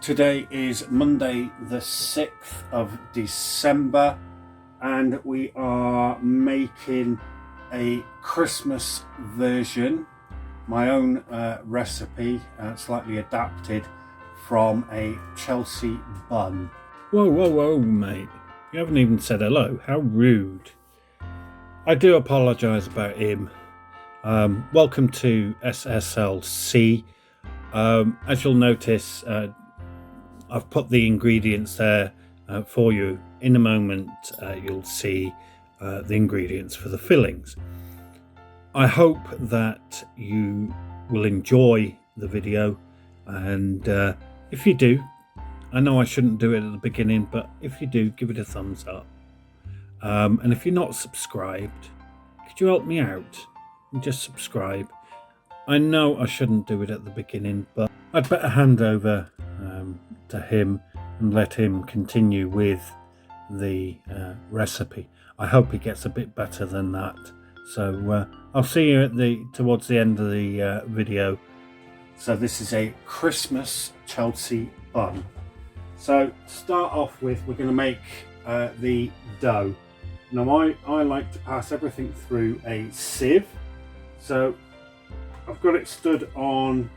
Today is Monday the 6th of December and we are making a Christmas version, my own recipe, slightly adapted from a Chelsea bun. Whoa, mate. You haven't even said hello. How rude. I do apologise about him. Welcome to SSLC. As you'll notice, I've put the ingredients there for you. In a moment, you'll see the ingredients for the fillings. I hope that you will enjoy the video, and if you do, I know I shouldn't do it at the beginning, but if you do, give it a thumbs up. And if you're not subscribed, could you help me out and just subscribe? I know I shouldn't do it at the beginning, but I'd better hand over to him and let him continue with the recipe. I hope it gets a bit better than that. So I'll see you towards the end of the video. So this is a Christmas Chelsea bun. So to start off with, we're going to make the dough. Now I like to pass everything through a sieve. So I've got it stood on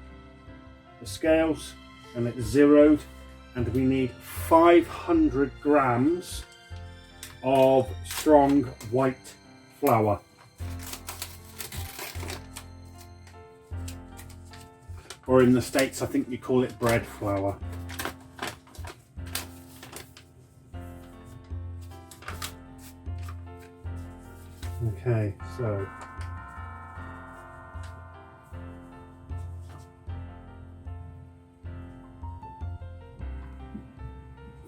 the scales and it's zeroed, and we need 500 grams of strong white flour. Or in the States, I think you call it bread flour. Okay, so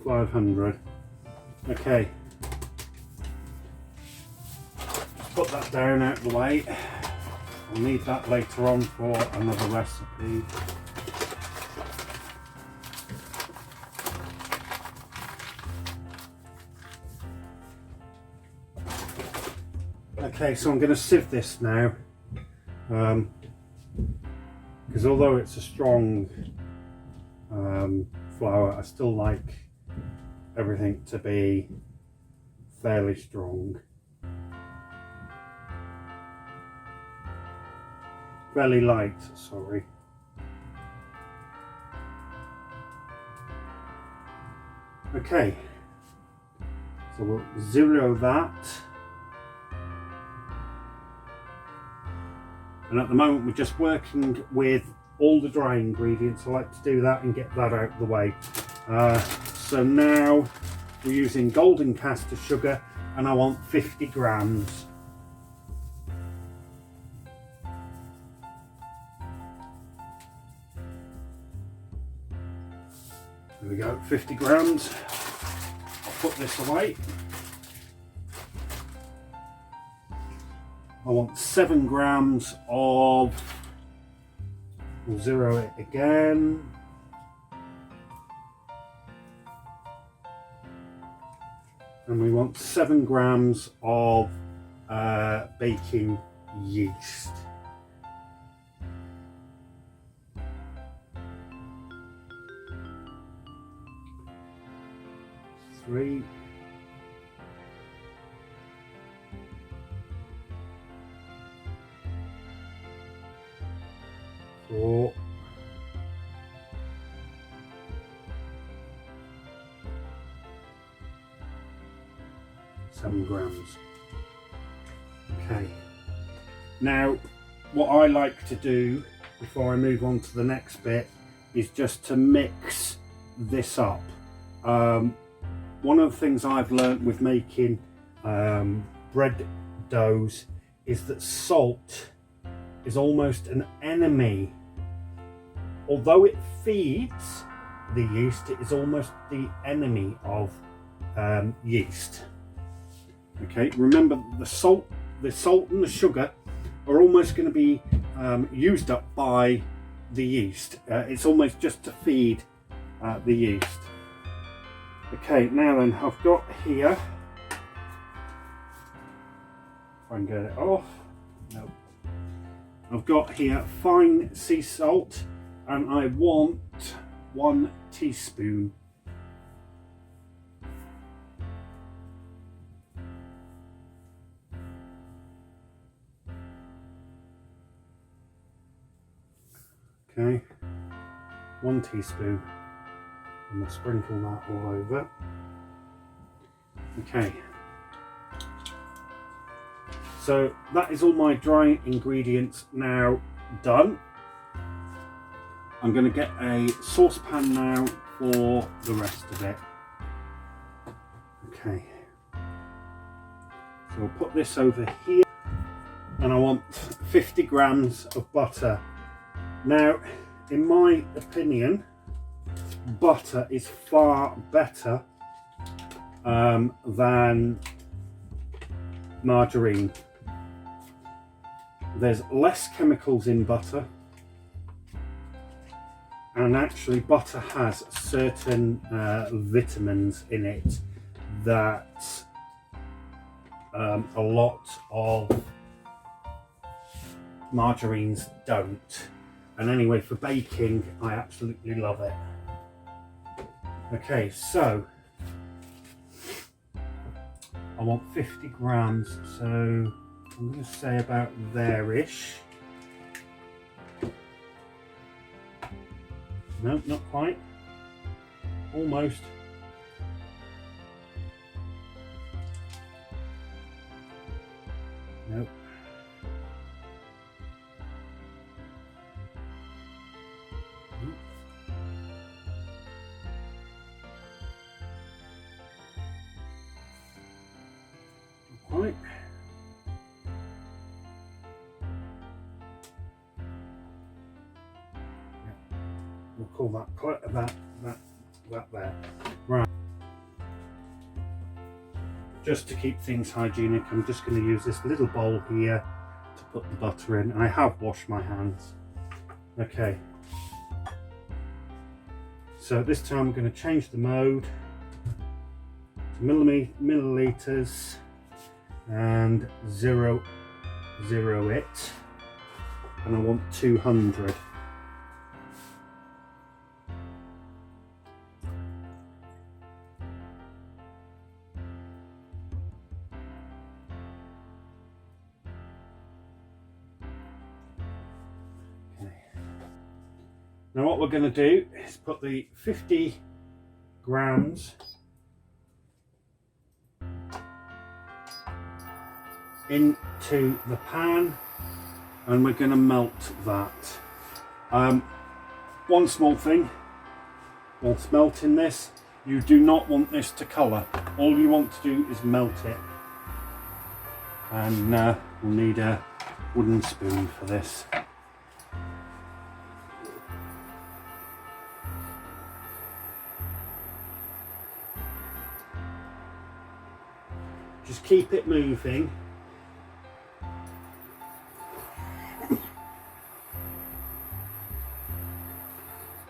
$500. Okay, just put that down out of the way. I'll need that later on for another recipe. Okay, so I'm going to sieve this now, because although it's a strong flour, I still like everything to be fairly strong. Fairly light, sorry. Okay, so we'll zero that. And at the moment we're just working with all the dry ingredients. I like to do that and get that out of the way. So now we're using golden caster sugar, and I want 50 grams. There we go, 50 grams. I'll put this away. I want 7 grams of, we'll zero it again. And we want 7 grams of baking yeast. Three. 4. 7 grams. Okay. Now, what I like to do before I move on to the next bit is just to mix this up. One of the things I've learned with making bread doughs is that salt is almost an enemy. Although it feeds the yeast, it is almost the enemy of yeast. Okay, remember the salt and the sugar are almost going to be used up by the yeast. It's almost just to feed the yeast. Okay, now then, I've got here, if I can get it off, no. I've got here fine sea salt, and I want 1 teaspoon. Okay, 1 teaspoon, and we'll sprinkle that all over. Okay, so that is all my dry ingredients now done. I'm going to get a saucepan now for the rest of it. Okay, so I'll put this over here, and I want 50 grams of butter. Now, in my opinion, butter is far better than margarine. There's less chemicals in butter, and actually butter has certain vitamins in it that a lot of margarines don't. And anyway, for baking, I absolutely love it. Okay, so I want 50 grams, so I'm going to say about there-ish. No, not quite. Almost. Nope. Quite. Yeah. We'll call that quite that there. Right. Just to keep things hygienic, I'm just going to use this little bowl here to put the butter in. I have washed my hands. Okay. So this time I'm going to change the mode to milliliters. And zero it, and I want 200. Okay. Now what we're going to do is put the 50 grams into the pan, and we're going to melt that. One small thing whilst melting this, you do not want this to colour. All you want to do is melt it, and we'll need a wooden spoon for this. Just keep it moving.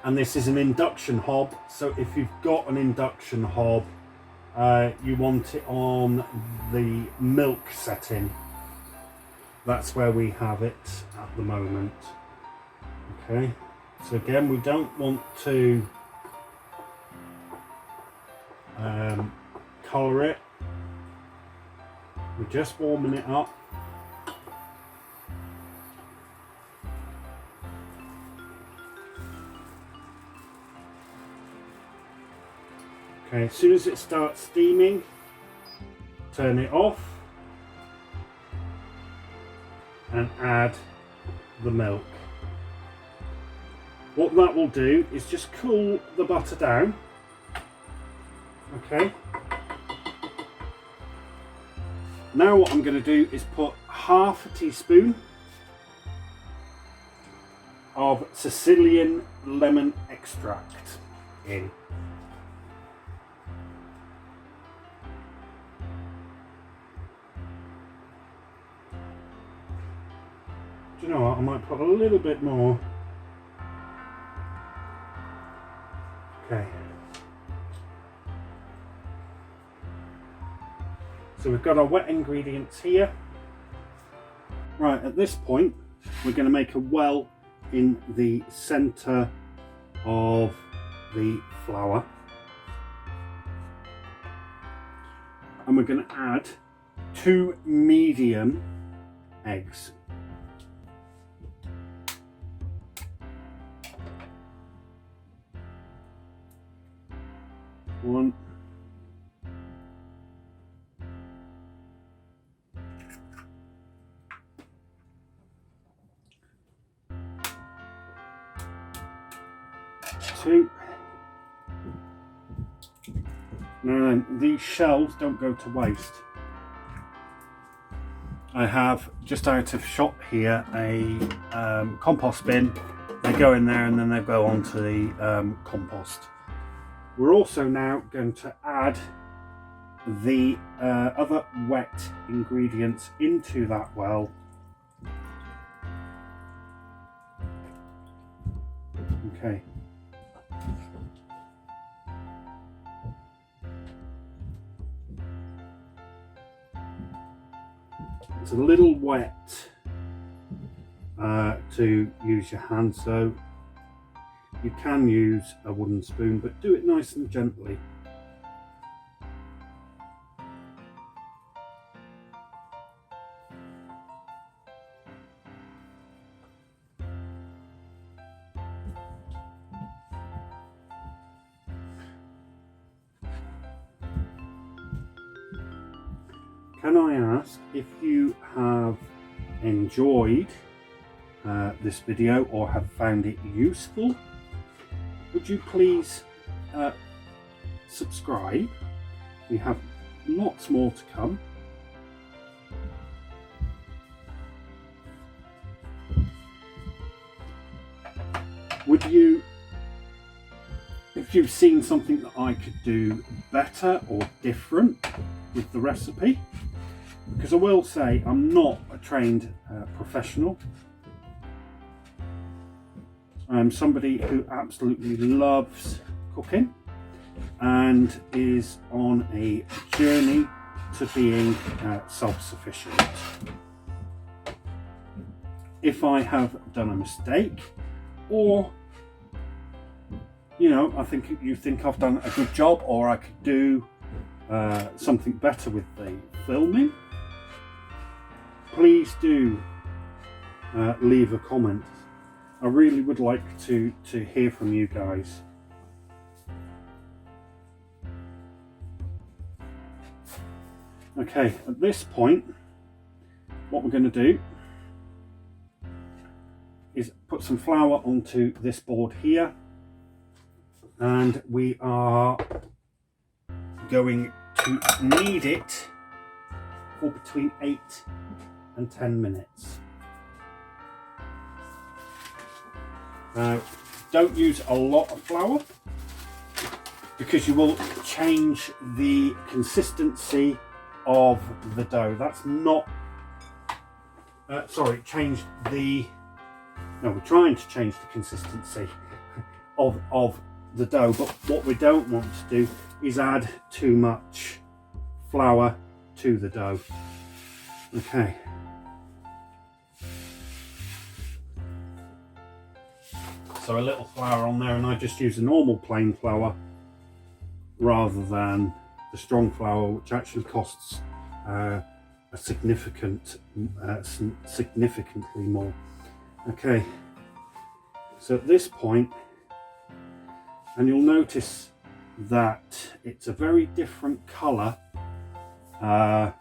And this is an induction hob, so if you've got an induction hob, you want it on the milk setting. That's where we have it at the moment. Okay, so again, we don't want to colour it. We're just warming it up. Okay, as soon as it starts steaming, turn it off and add the milk. What that will do is just cool the butter down. Okay. Now what I'm going to do is put half a teaspoon of Sicilian lemon extract in. Do you know what? I might put a little bit more. Okay. So we've got our wet ingredients here. Right, at this point, we're going to make a well in the centre of the flour, and we're going to add 2 medium eggs. One. Two. Now these shells don't go to waste. I have just out of shop here a compost bin. They go in there and then they go onto the compost. We're also now going to add the other wet ingredients into that well. Okay. It's a little wet to use your hand, so you can use a wooden spoon, but do it nice and gently. Can I ask if you have enjoyed this video or have found it useful? Would you please subscribe? We have lots more to come. Would you, if you've seen something that I could do better or different with the recipe, because I will say I'm not a trained professional. I'm somebody who absolutely loves cooking and is on a journey to being self-sufficient. If I have done a mistake, or you know, you think I've done a good job, or I could do something better with the filming, please do leave a comment. I really would like to hear from you guys. Okay, at this point, what we're going to do is put some flour onto this board here, and we are going to knead it for between 8 and 10 minutes. Now, don't use a lot of flour because you will change the consistency of the dough. That's not, we're trying to change the consistency of the dough, but what we don't want to do is add too much flour to the dough. Okay. So a little flour on there, and I just use a normal plain flour rather than the strong flour, which actually costs significantly more. Okay, so at this point, and you'll notice that it's a very different colour, the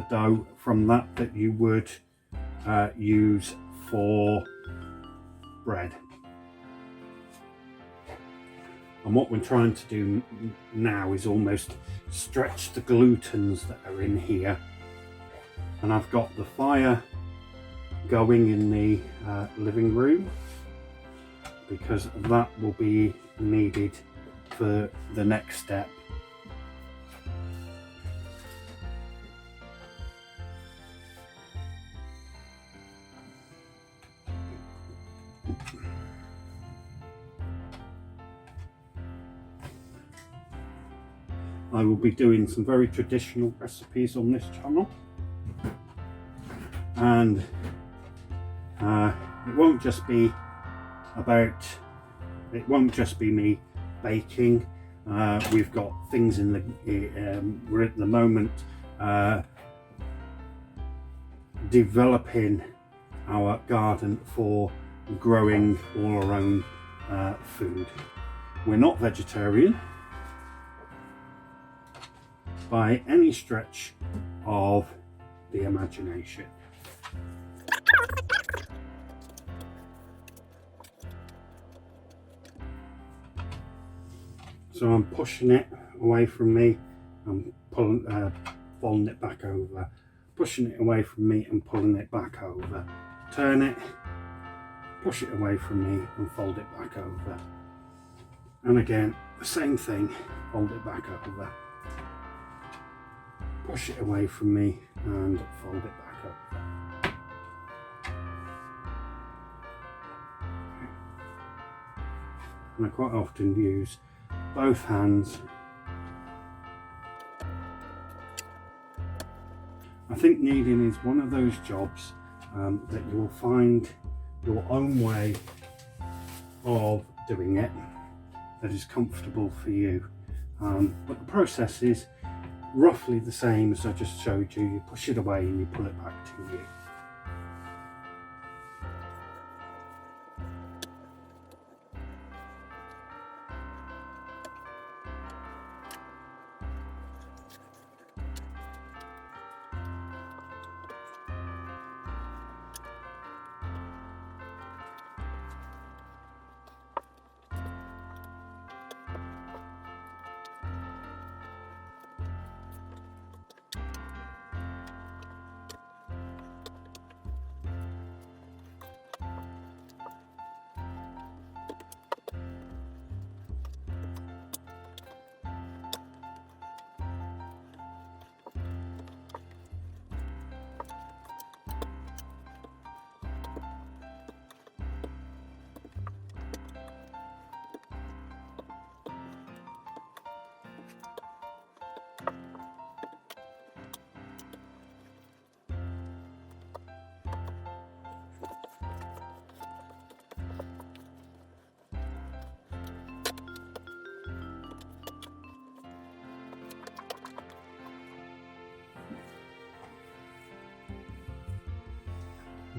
dough, from that you would use for bread. And what we're trying to do now is almost stretch the glutens that are in here. And I've got the fire going in the living room because that will be needed for the next step. I will be doing some very traditional recipes on this channel, and it won't just be me baking. We've got things in the we're at the moment developing our garden for growing all our own food. We're not vegetarian by any stretch of the imagination. So I'm pushing it away from me, I'm folding it back over, pushing it away from me and pulling it back over. Turn it, push it away from me and fold it back over. And again, the same thing, fold it back over. Push it away from me and fold it back over. And I quite often use both hands. I think kneading is one of those jobs that you will find your own way of doing it that is comfortable for you. But the process is roughly the same as I just showed you. You push it away and you pull it back to you.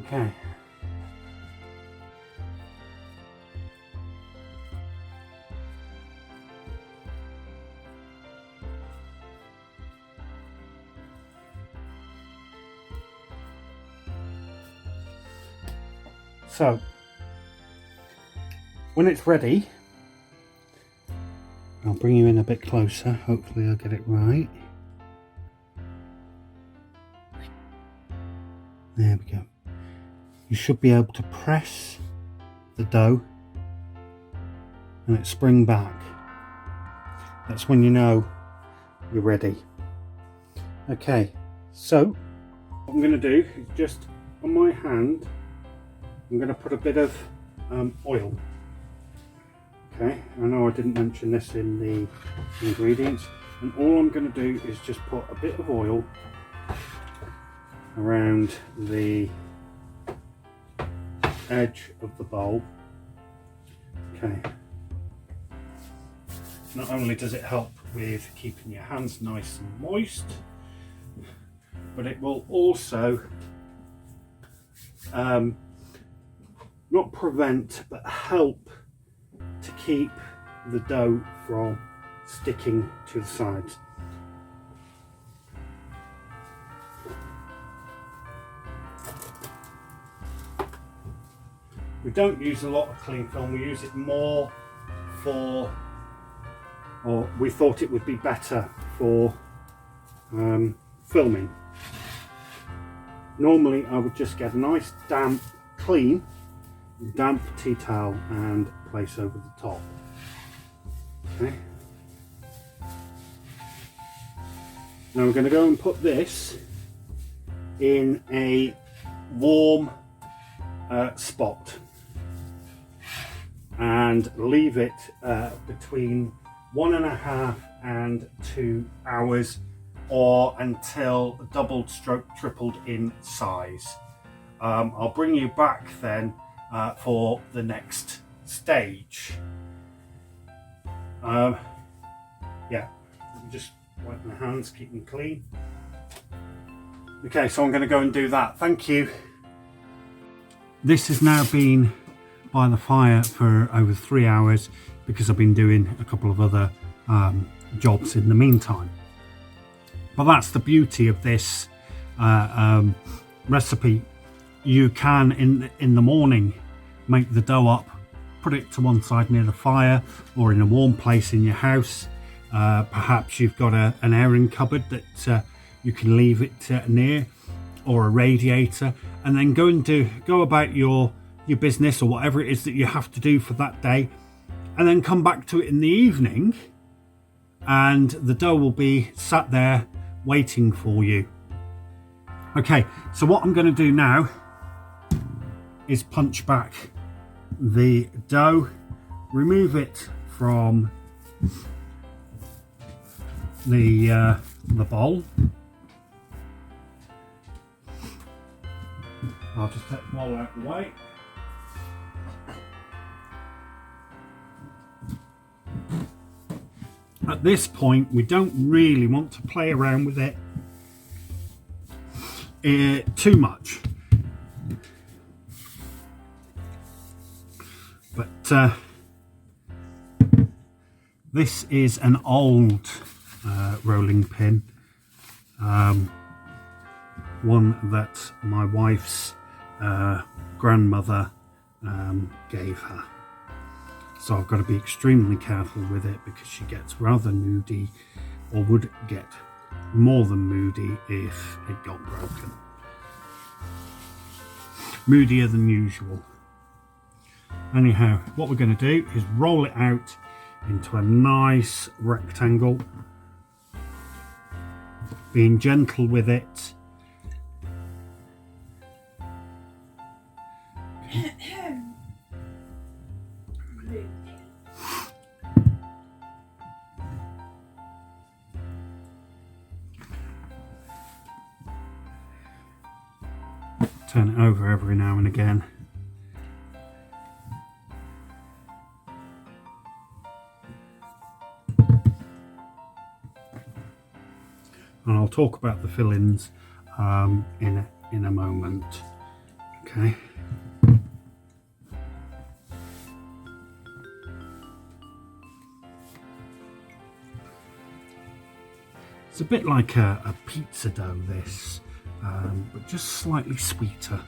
Okay. So, when it's ready, I'll bring you in a bit closer. Hopefully I'll get it right. There we go. You should be able to press the dough and it spring back. That's when you know you're ready. Okay, so what I'm going to do is just on my hand, I'm going to put a bit of oil. Okay, I know I didn't mention this in the ingredients, and all I'm going to do is just put a bit of oil around the edge of the bowl. Okay. Not only does it help with keeping your hands nice and moist, but it will also not prevent but help to keep the dough from sticking to the sides. We don't use a lot of cling film, we use it more for, or we thought it would be better for filming. Normally I would just get a nice damp, clean, damp tea towel and place over the top. Okay. Now we're going to go and put this in a warm spot and leave it between 1.5 and 2 hours, or until doubled stroke tripled in size. I'll bring you back then for the next stage. Yeah, just wipe my hands, keep them clean. Okay, so I'm going to go and do that. Thank you. This has now been by the fire for over 3 hours because I've been doing a couple of other jobs in the meantime. But that's the beauty of this recipe. You can in the morning make the dough up, put it to one side near the fire or in a warm place in your house. Perhaps you've got an airing cupboard that you can leave it near, or a radiator, and then go about your business or whatever it is that you have to do for that day, and then come back to it in the evening and the dough will be sat there waiting for you. Okay, so what I'm going to do now is punch back the dough, remove it from the bowl. I'll just take the bowl out of the way. At this point, we don't really want to play around with it too much. But this is an old rolling pin, one that my wife's grandmother gave her. So I've got to be extremely careful with it because she gets rather moody, or would get more than moody if it got broken. Moodier than usual. Anyhow, what we're going to do is roll it out into a nice rectangle, being gentle with it. Turn it over every now and again. And I'll talk about the fillings in a moment. Okay. It's a bit like a pizza dough, this, but just slightly sweeter.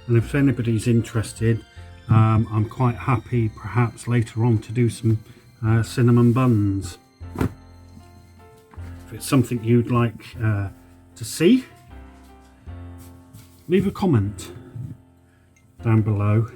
And if anybody's interested, I'm quite happy perhaps later on to do some cinnamon buns. If it's something you'd like to see, leave a comment down below.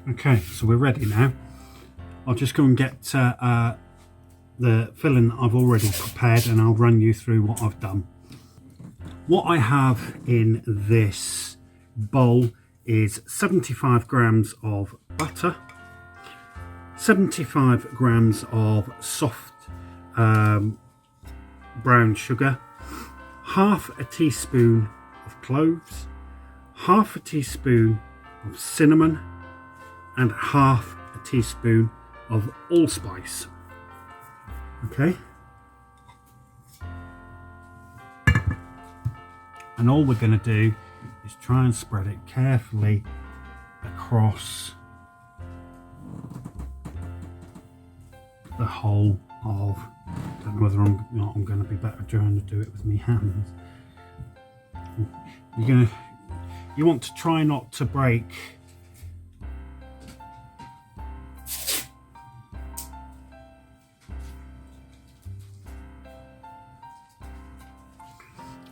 Okay, so we're ready now. I'll just go and get the filling I've already prepared, and I'll run you through what I've done. What I have in this bowl is 75 grams of butter, 75 grams of soft brown sugar, half a teaspoon of cloves, half a teaspoon of cinnamon, and half a teaspoon of allspice. Okay, and all we're going to do is try and spread it carefully across the whole of, I don't know whether I'm going to be better trying to do it with my hands. You want to try not to break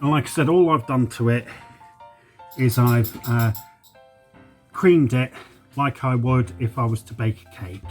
And like I said, all I've done to it is I've creamed it like I would if I was to bake a cake.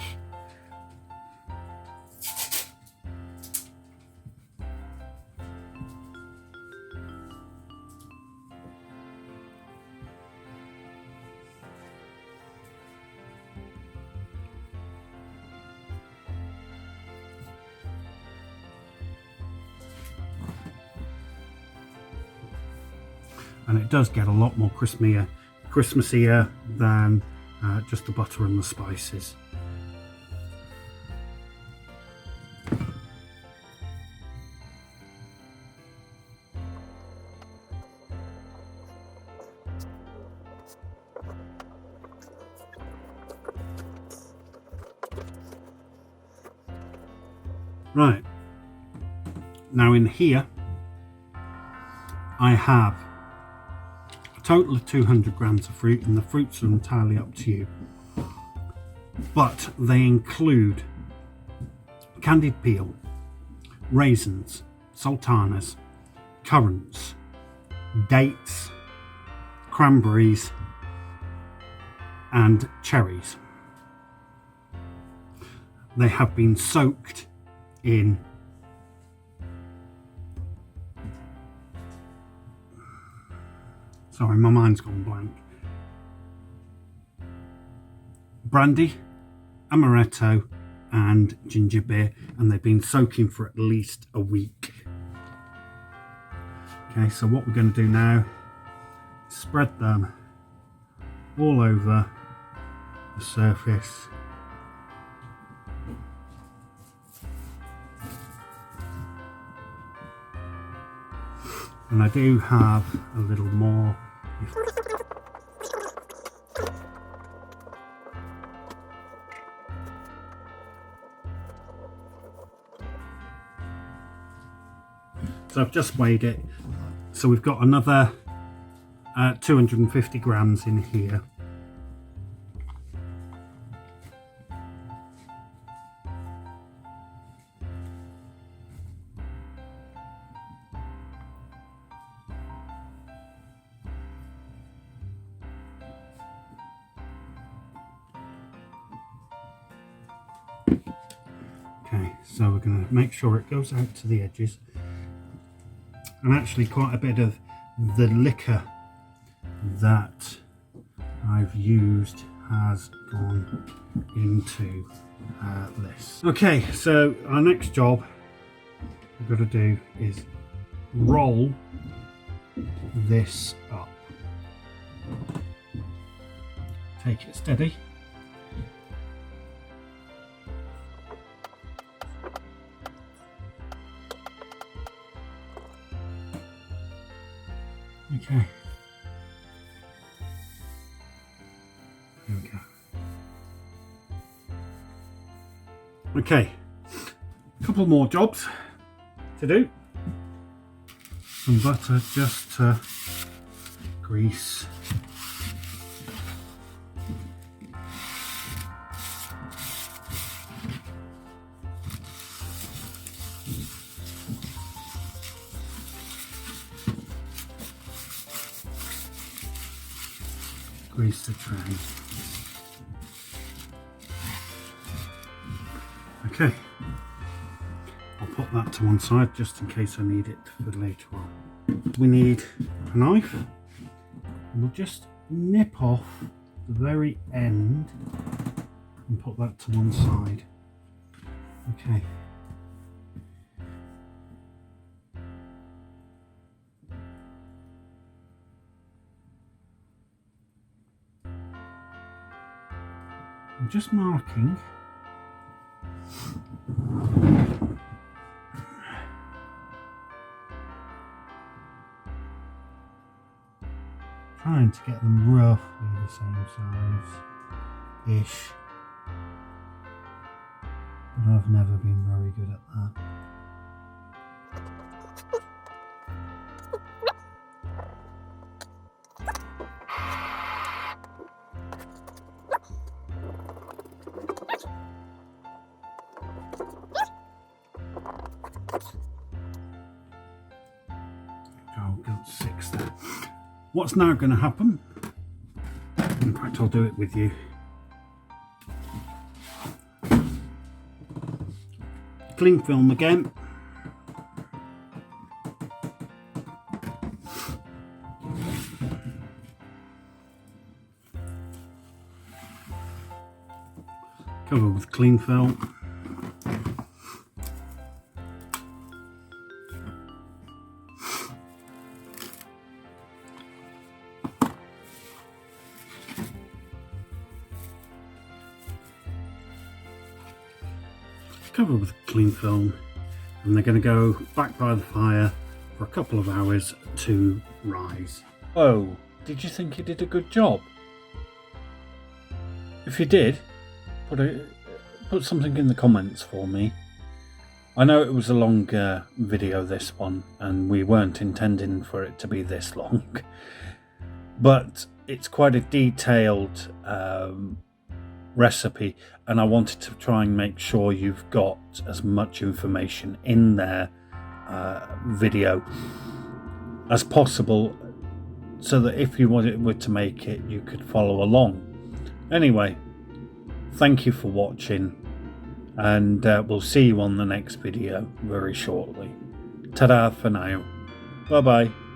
And it does get a lot more Christmassier than just the butter and the spices. Right, now in here I have a total of 200 grams of fruit, and the fruits are entirely up to you, but they include candied peel, raisins, sultanas, currants, dates, cranberries and cherries. They have been soaked in sorry, my mind's gone blank. Brandy, amaretto and ginger beer, and they've been soaking for at least a week. Okay, so what we're going to do now is spread them all over the surface. And I do have a little more. So I've just weighed it. So we've got another 250 grams in here. Okay, so we're going to make sure it goes out to the edges, and actually quite a bit of the liquor that I've used has gone into this. Okay, so our next job we've got to do is roll this up. Take it steady. Okay. There we go. Okay. A couple more jobs to do. Some butter just to grease. Grease the tray. Okay, I'll put that to one side just in case I need it for later on. We need a knife, and we'll just nip off the very end and put that to one side. Okay. I'm just marking trying to get them roughly the same size-ish, but I've never been very good at that. got 6 there. What's now going to happen, in fact I'll do it with you. Cling film again. Cover with cling film. Cover with cling film, and they're going to go back by the fire for a couple of hours to rise. Oh, did you think you did a good job? If you did, put something in the comments for me. I know it was a long video, this one, and we weren't intending for it to be this long, but it's quite a detailed recipe, and I wanted to try and make sure you've got as much information in their video as possible, so that if you were to make it, you could follow along. Anyway, thank you for watching, and we'll see you on the next video very shortly. Ta-da for now. Bye bye.